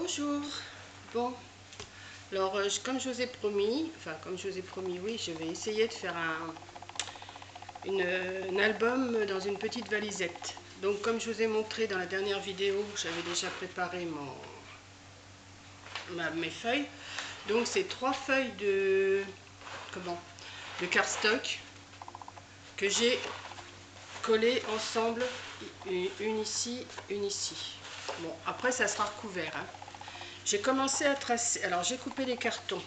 Bonjour. Bon, alors comme je vous ai promis, oui, je vais essayer de faire un album dans une petite valisette. Donc comme je vous ai montré dans la dernière vidéo, j'avais déjà préparé mes feuilles. Donc c'est 3 feuilles de cardstock que j'ai collées ensemble, une ici, une ici. Bon, après ça sera recouvert, hein. J'ai commencé à tracer, alors j'ai coupé les cartons.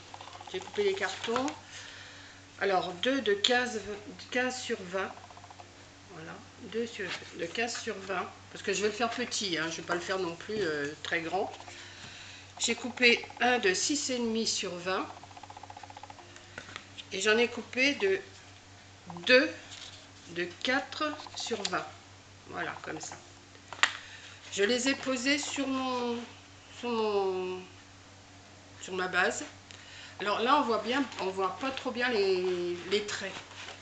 Alors 2 de 15 sur 20. Voilà, 2 de 15 sur 20. Parce que je vais le faire petit, hein, je ne vais pas le faire non plus très grand. J'ai coupé un de 6,5 sur 20. Et j'en ai coupé de 2 de 4 sur 20. Voilà, comme ça. Je les ai posés sur ma base. Alors là, on voit pas trop bien les traits.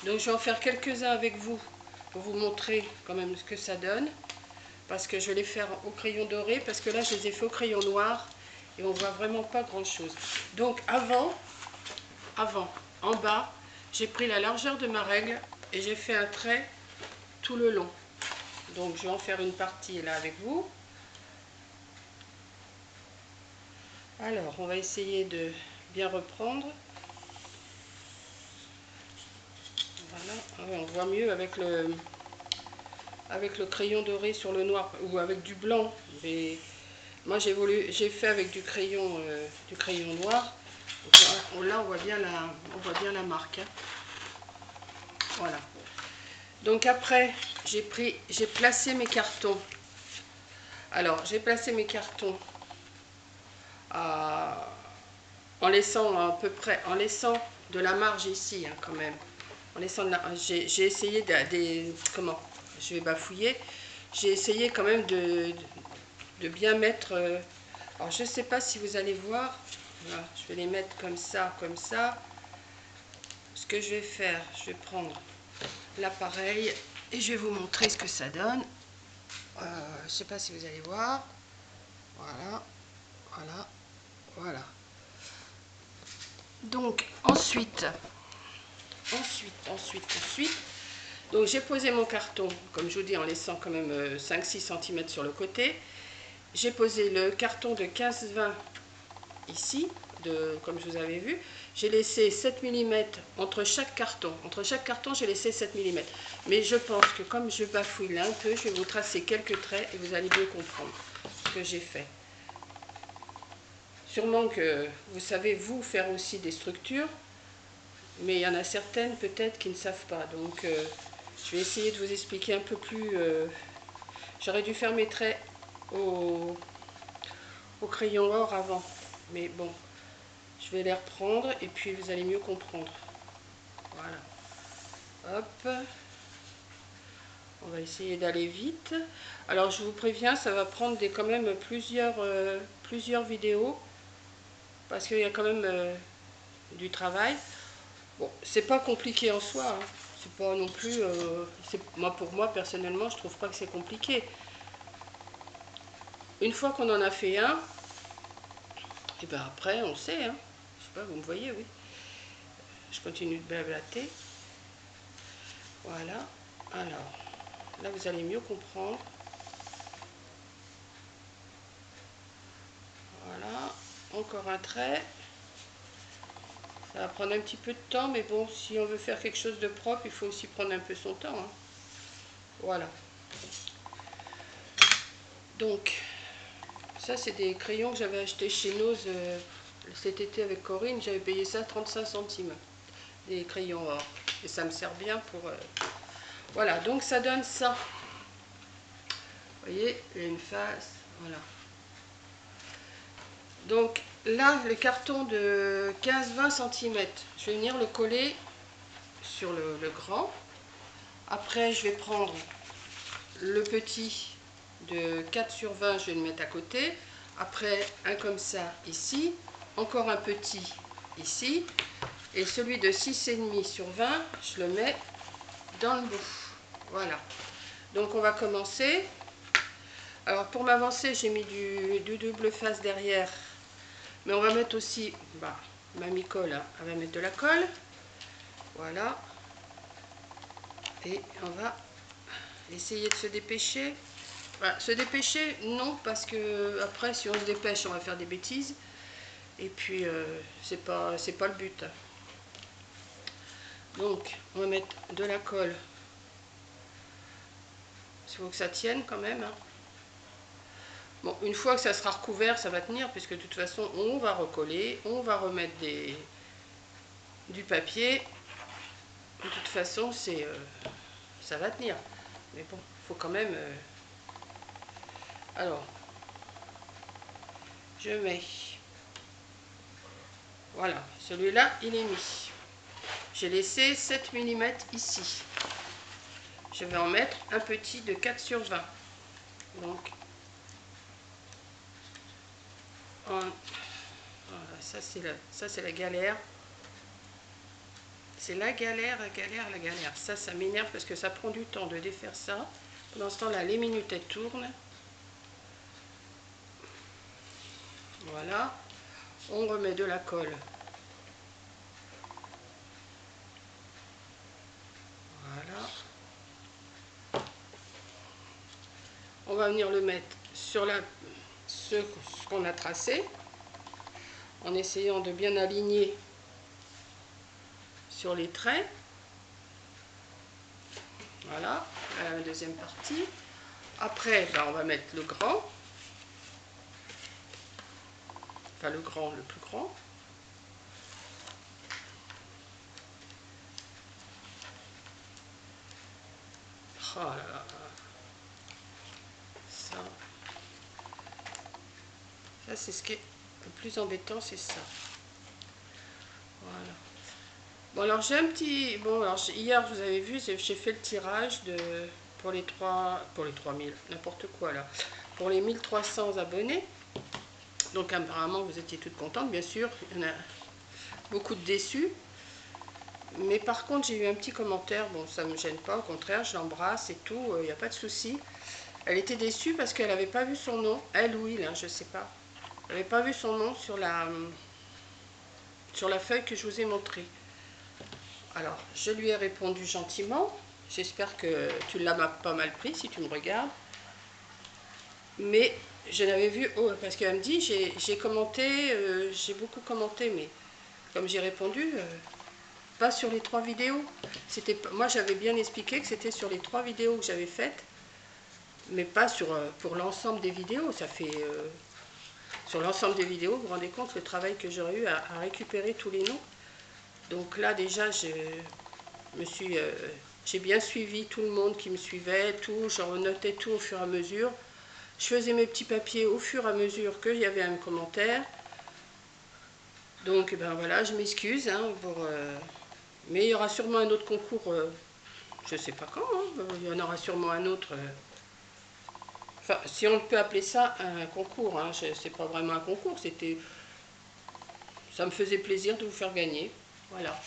Donc je vais en faire quelques-uns avec vous pour vous montrer quand même ce que ça donne. Parce que je vais les faire au crayon doré, parce que là je les ai fait au crayon noir et on voit vraiment pas grand-chose. Donc avant, en bas, j'ai pris la largeur de ma règle et j'ai fait un trait tout le long. Donc je vais en faire une partie là avec vous. Alors on va essayer de bien reprendre. Voilà, on voit mieux avec le crayon doré sur le noir ou avec du blanc. Mais moi j'ai fait avec du crayon noir. Donc là on voit bien la marque, hein. Voilà. Donc après j'ai placé mes cartons. Alors j'ai placé mes cartons en laissant à peu près, en laissant de la marge ici, hein, quand même. J'ai essayé comment je vais bafouiller. J'ai essayé quand même de bien mettre. Alors je ne sais pas si vous allez voir. Voilà, je vais les mettre comme ça, comme ça. Ce que je vais faire, je vais prendre l'appareil et je vais vous montrer ce que ça donne. Je ne sais pas si vous allez voir. Voilà, voilà, voilà. Donc ensuite. Donc j'ai posé mon carton, comme je vous dis, en laissant quand même 5-6 cm sur le côté. J'ai posé le carton de 15-20 ici, comme je vous avais vu. J'ai laissé 7 mm entre chaque carton. Entre chaque carton, j'ai laissé 7 mm. Mais je pense que comme je bafouille là un peu, je vais vous tracer quelques traits et vous allez mieux comprendre ce que j'ai fait. Sûrement que vous savez, vous, faire aussi des structures. Mais il y en a certaines peut-être qui ne savent pas. Donc je vais essayer de vous expliquer un peu plus. J'aurais dû faire mes traits au crayon or avant. Mais bon, je vais les reprendre et puis vous allez mieux comprendre. Voilà. Hop. On va essayer d'aller vite. Alors je vous préviens, ça va prendre quand même plusieurs vidéos. Parce qu'il y a quand même du travail. Bon, c'est pas compliqué en soi, hein. C'est pas non plus. Pour moi, personnellement, je trouve pas que c'est compliqué. Une fois qu'on en a fait un, et ben après, on sait, hein. Je sais pas, vous me voyez, oui. Je continue de blablater. Voilà. Alors, là, vous allez mieux comprendre. Voilà. Encore un trait. Ça va prendre un petit peu de temps, mais bon, si on veut faire quelque chose de propre, il faut aussi prendre un peu son temps, hein. Voilà. Donc, ça, c'est des crayons que j'avais achetés chez Nose cet été avec Corinne. J'avais payé ça 35 centimes. Des crayons or. Et ça me sert bien pour... Voilà, donc ça donne ça. Vous voyez, il y a une face. Voilà. Donc là, le carton de 15-20 cm, je vais venir le coller sur le grand. Après, je vais prendre le petit de 4 sur 20, je vais le mettre à côté. Après, un comme ça ici. Encore un petit ici. Et celui de 6,5 sur 20, je le mets dans le bout. Voilà. Donc on va commencer. Alors pour m'avancer, j'ai mis du double face derrière. Mais on va mettre aussi, bah, mamie colle, hein, elle va mettre de la colle. Voilà. Et on va essayer de se dépêcher. Voilà, se dépêcher, non, parce que après, si on se dépêche, on va faire des bêtises. Et puis, c'est pas le but. Donc, on va mettre de la colle. Il faut que ça tienne quand même. Hein. Bon, une fois que ça sera recouvert, ça va tenir, puisque de toute façon, on va recoller, on va remettre du papier. De toute façon, ça va tenir. Mais bon, il faut quand même... Alors, je mets... Voilà, celui-là, il est mis. J'ai laissé 7 mm ici. Je vais en mettre un petit de 4/20. Donc, voilà, ça c'est la galère. C'est la galère. Ça m'énerve parce que ça prend du temps de défaire ça. Pendant ce temps-là, les minutes, elles tournent. Voilà. On remet de la colle. Voilà. On va venir le mettre sur ce qu'on a tracé, en essayant de bien aligner sur les traits. Voilà, la deuxième partie. Après, ben, on va mettre le grand. Enfin, le plus grand. Oh là là. Ça c'est ce qui est le plus embêtant, c'est ça. Voilà. Bon, alors j'ai un petit... Bon, alors hier, vous avez vu, j'ai fait le tirage pour les 3000, n'importe quoi là. Pour les 1300 abonnés. Donc apparemment, vous étiez toutes contentes, bien sûr. Il y en a beaucoup de déçus. Mais par contre, j'ai eu un petit commentaire. Bon, ça ne me gêne pas, au contraire, je l'embrasse et tout, il n'y a pas de souci. Elle était déçue parce qu'elle n'avait pas vu son nom. Elle ou il, hein, je ne sais pas. Elle n'avait pas vu son nom sur la feuille que je vous ai montrée. Alors, je lui ai répondu gentiment. J'espère que tu l'as pas mal pris si tu me regardes. Mais je l'avais vu, oh, parce qu'elle me dit, j'ai commenté, j'ai beaucoup commenté, mais comme j'ai répondu, pas sur les 3 vidéos. Moi, j'avais bien expliqué que c'était sur les 3 vidéos que j'avais faites, mais pas pour l'ensemble des vidéos. Ça fait... sur l'ensemble des vidéos, vous vous rendez compte le travail que j'aurais eu à récupérer tous les noms. Donc là, déjà, j'ai bien suivi tout le monde qui me suivait, tout, je notais tout au fur et à mesure. Je faisais mes petits papiers au fur et à mesure qu'il y avait un commentaire. Donc, ben voilà, je m'excuse, hein, mais il y aura sûrement un autre concours, je ne sais pas quand, hein, il y en aura sûrement un autre. Enfin, si on peut appeler ça un concours, hein, c'est pas vraiment un concours, ça me faisait plaisir de vous faire gagner. Voilà.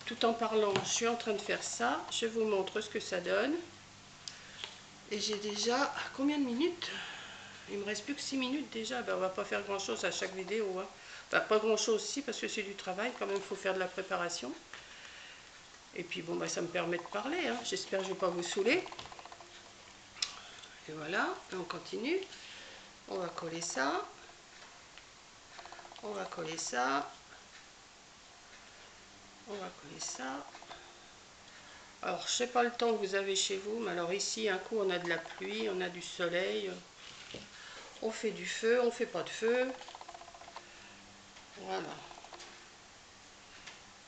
Tout en parlant, je suis en train de faire ça. Je vous montre ce que ça donne. Et j'ai déjà... Combien de minutes? Il me reste plus que 6 minutes déjà. Ben, on va pas faire grand chose à chaque vidéo. Hein. Enfin, pas grand chose si, parce que c'est du travail. Quand même, il faut faire de la préparation. Et puis bon, ben, ça me permet de parler. Hein. J'espère que je ne vais pas vous saouler. Et voilà, on continue. On va coller ça. On va coller ça. On va coller ça. Alors, je sais pas le temps que vous avez chez vous, mais alors ici, un coup, on a de la pluie, on a du soleil. On fait du feu, on fait pas de feu. Voilà.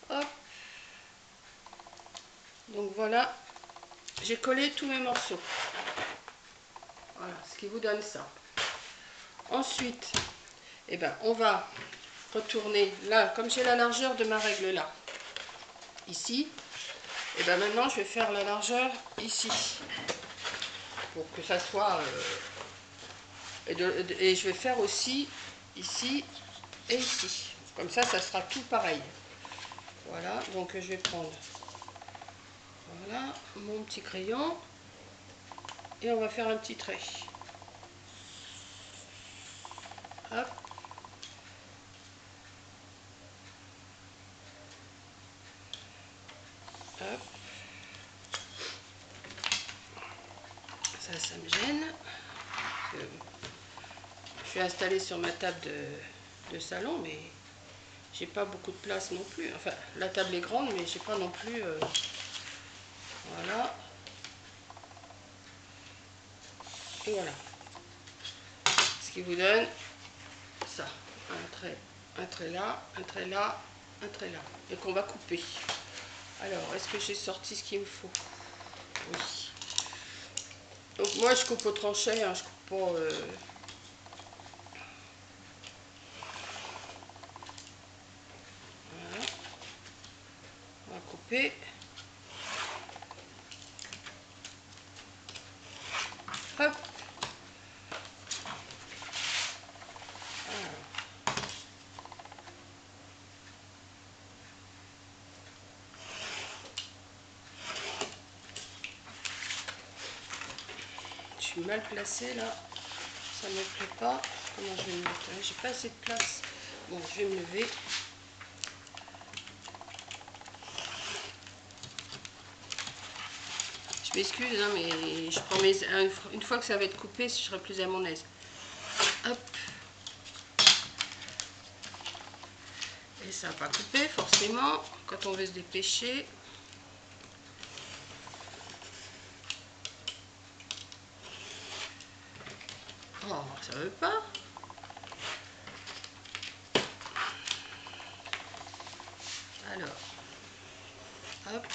Hop. Donc voilà, j'ai collé tous mes morceaux. Voilà, ce qui vous donne ça. Ensuite, eh ben, on va retourner là, comme j'ai la largeur de ma règle là, ici, et ben maintenant je vais faire la largeur ici, pour que ça soit... et je vais faire aussi ici et ici. Comme ça sera tout pareil. Voilà, donc je vais prendre voilà, mon petit crayon et on va faire un petit trait. Hop. Hop. Ça me gêne. Je suis installée sur ma table de salon, mais j'ai pas beaucoup de place non plus. Enfin, la table est grande, mais j'ai pas non plus... voilà. Et voilà. Ce qui vous donne ça. Un trait là, un trait là, un trait là. Et qu'on va couper. Alors, est-ce que j'ai sorti ce qu'il me faut? Oui. Donc moi, je coupe au tranchet, hein, je coupe pas... Voilà. On va couper. Hop. Je suis mal placée là, ça ne me plaît pas. Comment je vais me mettre? J'ai pas assez de place. Bon, je vais me lever. Je m'excuse, hein, mais je prends une fois que ça va être coupé, je serai plus à mon aise. Hop. Et ça va pas couper forcément quand on veut se dépêcher. Oh, ça veut pas. Alors, hop.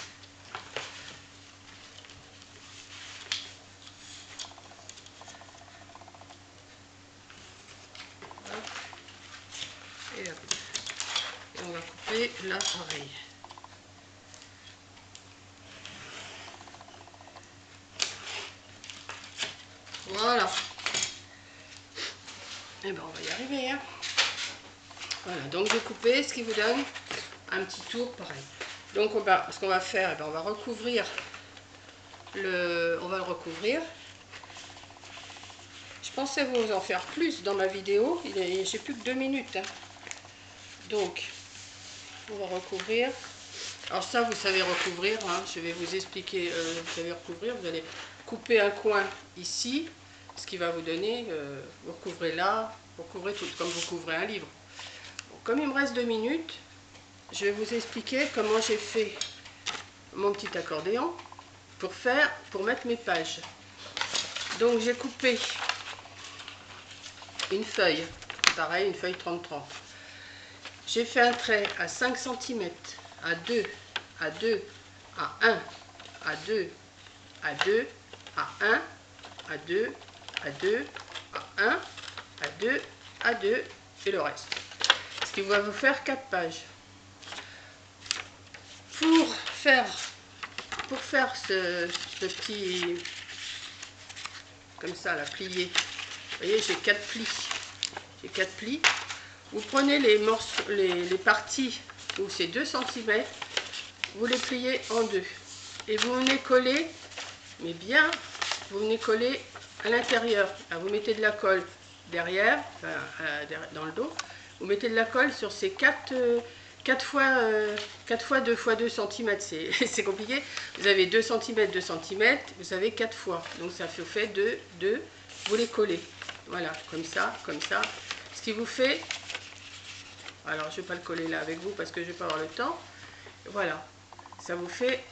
Hop. Et hop. Et on va couper là pareil. Voilà. Et ben on va y arriver, hein. Voilà, donc j'ai coupé, ce qui vous donne un petit tour pareil. Donc ce qu'on va faire, eh ben, on va recouvrir on va le recouvrir. Je pensais vous en faire plus dans ma vidéo, j'ai plus que 2 minutes, hein. Donc on va recouvrir. Alors ça, vous savez recouvrir, hein. Je vais vous expliquer. Vous savez recouvrir, vous allez couper un coin ici, ce qui va vous donner, vous recouvrez là, vous recouvrez tout, comme vous couvrez un livre. Bon, comme il me reste 2 minutes, je vais vous expliquer comment j'ai fait mon petit accordéon pour mettre mes pages. Donc j'ai coupé une feuille, pareil, une feuille 30-30. J'ai fait un trait à 5 cm, à 2, à 2, à 1, à 2, à 2, à 1, à 2, à 2, à 1, à 2, à 2, et le reste. Ce qui va vous faire 4 pages. Pour faire ce petit, comme ça, là, plié, vous voyez, j'ai 4 plis. J'ai 4 plis. Vous prenez les morceaux, les parties où c'est 2 cm, vous les pliez en deux. Et vous venez coller, mais bien, vous venez coller à l'intérieur. Vous mettez de la colle derrière, dans le dos. Vous mettez de la colle sur ces 4 fois 2 fois 2 cm. C'est compliqué. Vous avez 2 cm, 2 cm, vous avez 4 fois. Donc ça fait 2, vous les collez. Voilà, comme ça, comme ça. Ce qui vous fait... Alors, je ne vais pas le coller là avec vous parce que je ne vais pas avoir le temps. Voilà, ça vous fait...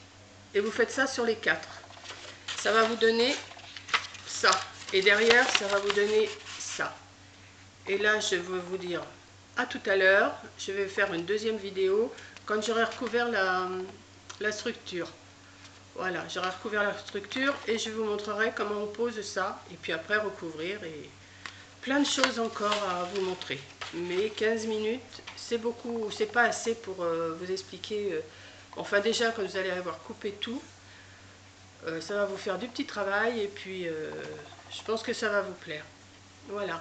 Et vous faites ça sur les 4. Ça va vous donner ça. Et derrière, ça va vous donner ça. Et là, je veux vous dire à tout à l'heure. Je vais faire une deuxième vidéo quand j'aurai recouvert la structure. Voilà, j'aurai recouvert la structure et je vous montrerai comment on pose ça. Et puis après, recouvrir et plein de choses encore à vous montrer. Mais 15 minutes, c'est beaucoup, c'est pas assez pour vous expliquer. Enfin déjà, quand vous allez avoir coupé tout, ça va vous faire du petit travail et puis je pense que ça va vous plaire. Voilà.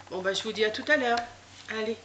Bon, bah, je vous dis à tout à l'heure. Allez.